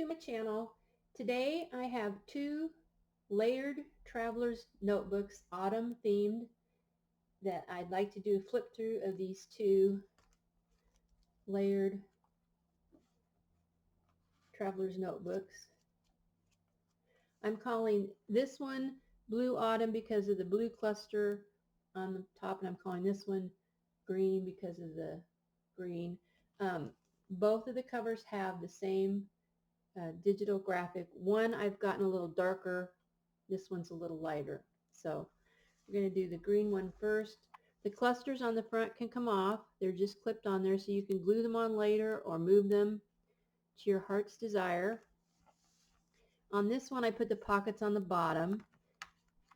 to my channel. Today I have two layered traveler's notebooks, autumn themed, that I'd like to do a flip through of these two layered traveler's notebooks. I'm calling this one Blue Autumn because of the blue cluster on the top, and I'm calling this one green because of the green. Both of the covers have the same digital graphic. One I've gotten a little darker, this one's a little lighter. So we're going to do the green one first. The clusters on the front can come off. They're just clipped on there, so you can glue them on later or move them to your heart's desire. On this one I put the pockets on the bottom,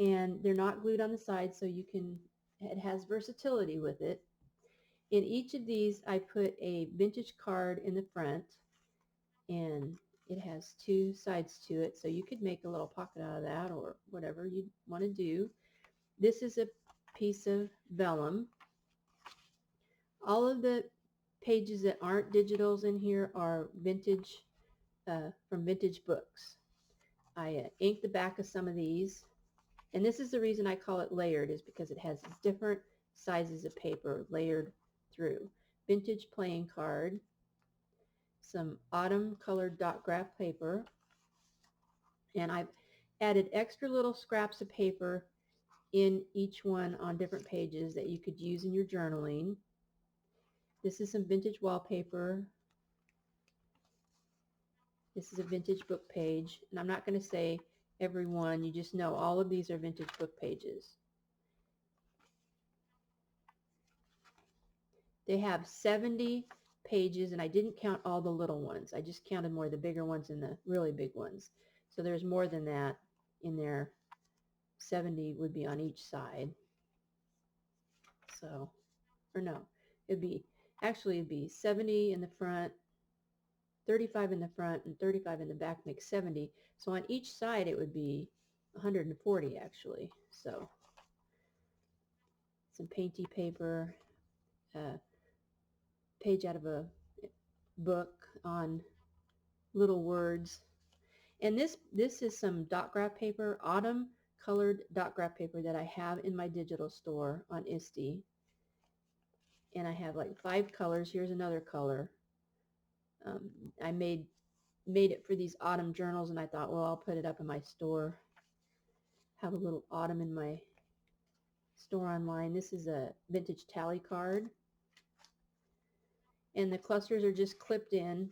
and they're not glued on the side, so you can, it has versatility with it. In each of these I put a vintage card in the front, and it has two sides to it, so you could make a little pocket out of that or whatever you want to do. This is a piece of vellum. All of the pages that aren't digitals in here are vintage, from vintage books. I inked the back of some of these, and this is the reason I call it layered, is because it has different sizes of paper layered through. Vintage playing card, some autumn colored dot graph paper, and I've added extra little scraps of paper in each one on different pages that you could use in your journaling. This is some vintage wallpaper. This is a vintage book page, and I'm not going to say every one, you just know all of these are vintage book pages. They have 70 pages, and I didn't count all the little ones. I just counted more the bigger ones and the really big ones. So there's more than that in there. 70 would be on each side. So, or no, it'd be 70 in the front, 35 in the front, and 35 in the back makes 70. So on each side it would be 140 actually. So some painty paper, page out of a book on little words. And this is some dot graph paper, autumn colored dot graph paper that I have in my digital store on ISTE. And I have like 5 colors. Here's another color. I made it for these autumn journals, and I thought, well, I'll put it up in my store. Have a little autumn in my store online. This is a vintage tally card, and the clusters are just clipped in.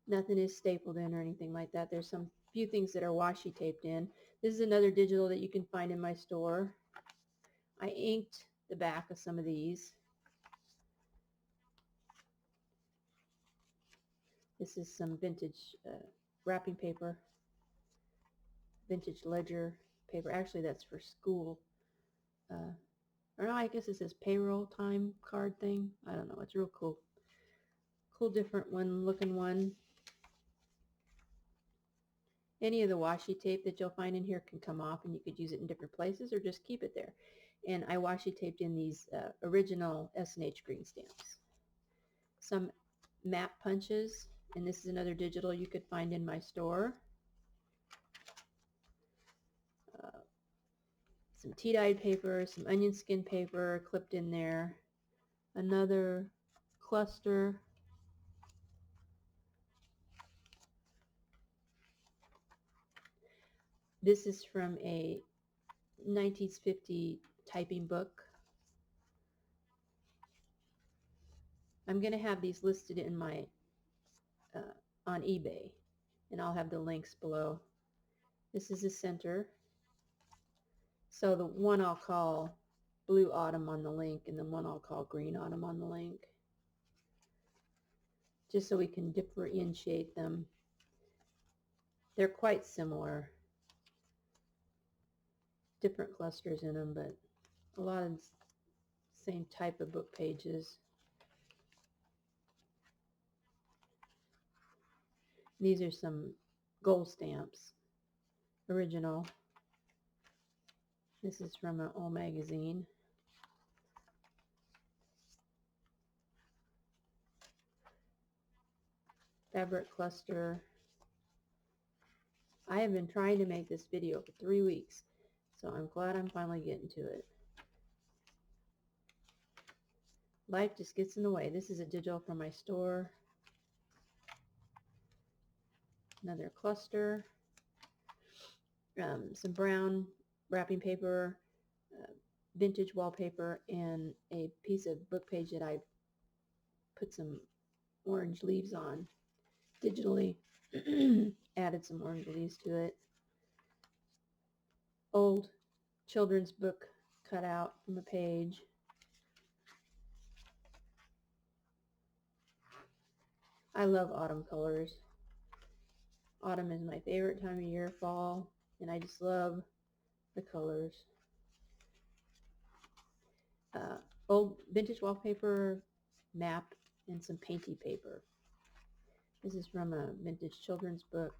Nothing is stapled in or anything like that. There's some few things that are washi taped in. This is another digital that you can find in my store. I inked the back of some of these. This is some vintage wrapping paper, vintage ledger paper. Actually, that's for school. Or no, I guess it says payroll time card thing. I don't know. It's real cool. Cool, different one looking one. Any of the washi tape that you'll find in here can come off, and you could use it in different places or just keep it there. And I washi taped in these original S&H green stamps. Some map punches, and this is another digital you could find in my store. Some tea-dyed paper, some onion skin paper clipped in there. Another cluster. This is from a 1950 typing book. I'm going to have these listed in my on eBay, and I'll have the links below. This is the center. So the one I'll call Blue Autumn on the link, and the one I'll call Green Autumn on the link, just so we can differentiate them. They're quite similar. Different clusters in them, but a lot of the same type of book pages. These are some gold stamps, original. This is from an old magazine. fabric cluster. I have been trying to make this video for 3 weeks, so I'm glad I'm finally getting to it. Life just gets in the way. This is a digital from my store. Another cluster. Some brown wrapping paper, vintage wallpaper, and a piece of book page that I put some orange leaves on. Digitally added some orange leaves to it. Old children's book cut out from a page. I love autumn colors. Autumn is my favorite time of year, fall, and I just love the colors. Old vintage wallpaper, map, and some painty paper. This is from a vintage children's book.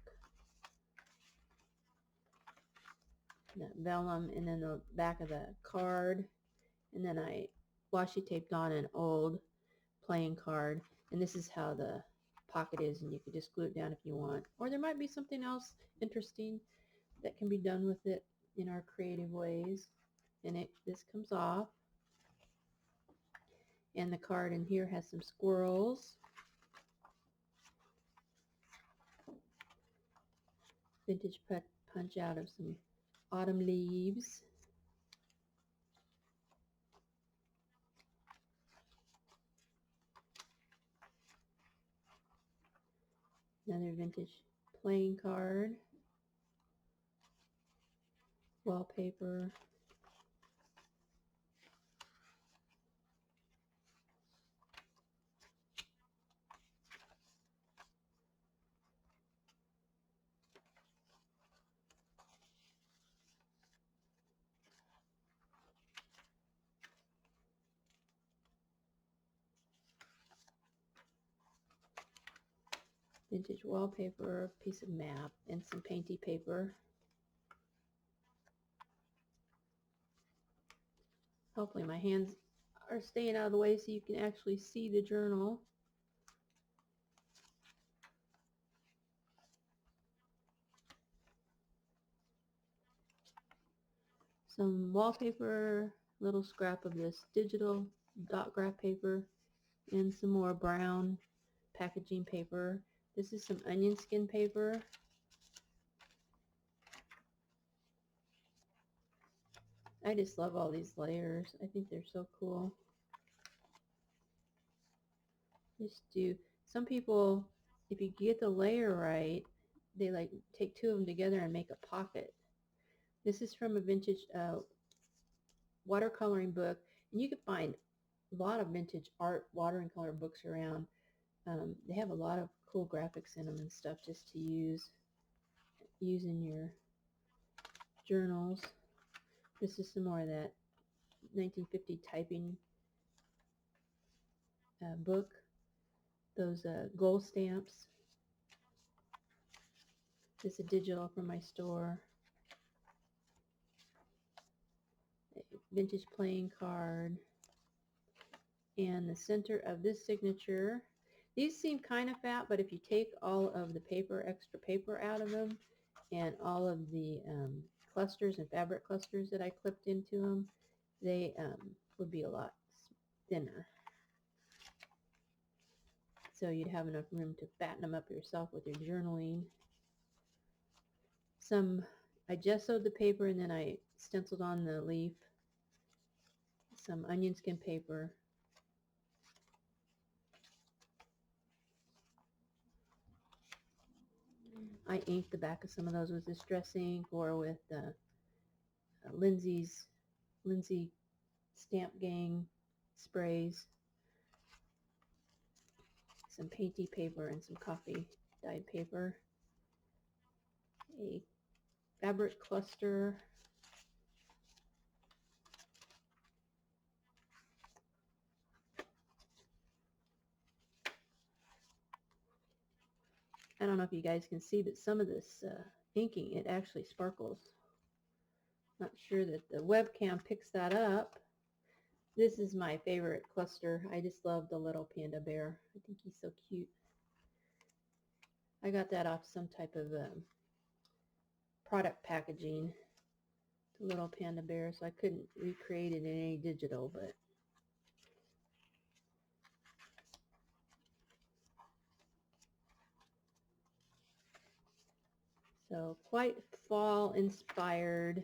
That vellum, and then the back of the card, and then I washi taped on an old playing card, and this is how the pocket is, and you can just glue it down if you want, or there might be something else interesting that can be done with it in our creative ways. And this comes off, and the card in here has some squirrels, vintage punch out of some autumn leaves, another vintage playing card, wallpaper, vintage wallpaper, piece of map, and some painty paper. Hopefully my hands are staying out of the way so you can actually see the journal. Some wallpaper, little scrap of this digital dot graph paper, and some more brown packaging paper. This is some onion skin paper. I just love all these layers. I think they're so cool. Just do. Some people, if you get the layer right, they like take two of them together and make a pocket. This is from a vintage watercoloring book, and you can find a lot of vintage art water and color books around. They have a lot of cool graphics in them and stuff just to use in your journals. This is some more of that 1950 typing book. Those gold stamps. This is a digital from my store. A vintage playing card. And the center of this signature. These seem kind of fat, but if you take all of the paper, extra paper out of them, and all of the clusters and fabric clusters that I clipped into them, they would be a lot thinner. So you'd have enough room to fatten them up yourself with your journaling. I gessoed the paper and then I stenciled on the leaf. Some onion skin paper. I inked the back of some of those with Distress ink or with Lindsay Stamp Gang sprays. Some painty paper and some coffee dyed paper. A fabric cluster. I don't know if you guys can see, but some of this inking, it actually sparkles. Not sure that the webcam picks that up. This is my favorite cluster. I just love the little panda bear. I think he's so cute. I got that off some type of product packaging, the little panda bear, so I couldn't recreate it in any digital, but so quite fall inspired.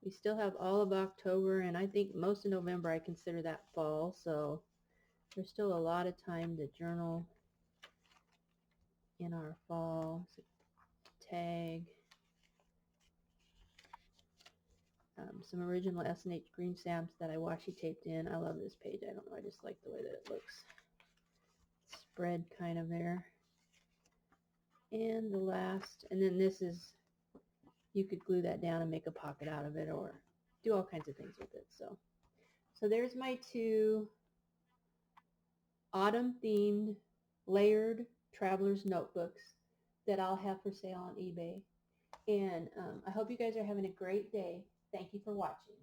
We still have all of October, and I think most of November I consider that fall, so there's still a lot of time to journal in our fall. So tag some original S&H green stamps that I washi taped in. I love this page. I don't know, I just like the way that it looks spread kind of there. And the last, and then this is, you could glue that down and make a pocket out of it or do all kinds of things with it. So there's my two autumn themed layered traveler's notebooks that I'll have for sale on eBay. And I hope you guys are having a great day. Thank you for watching.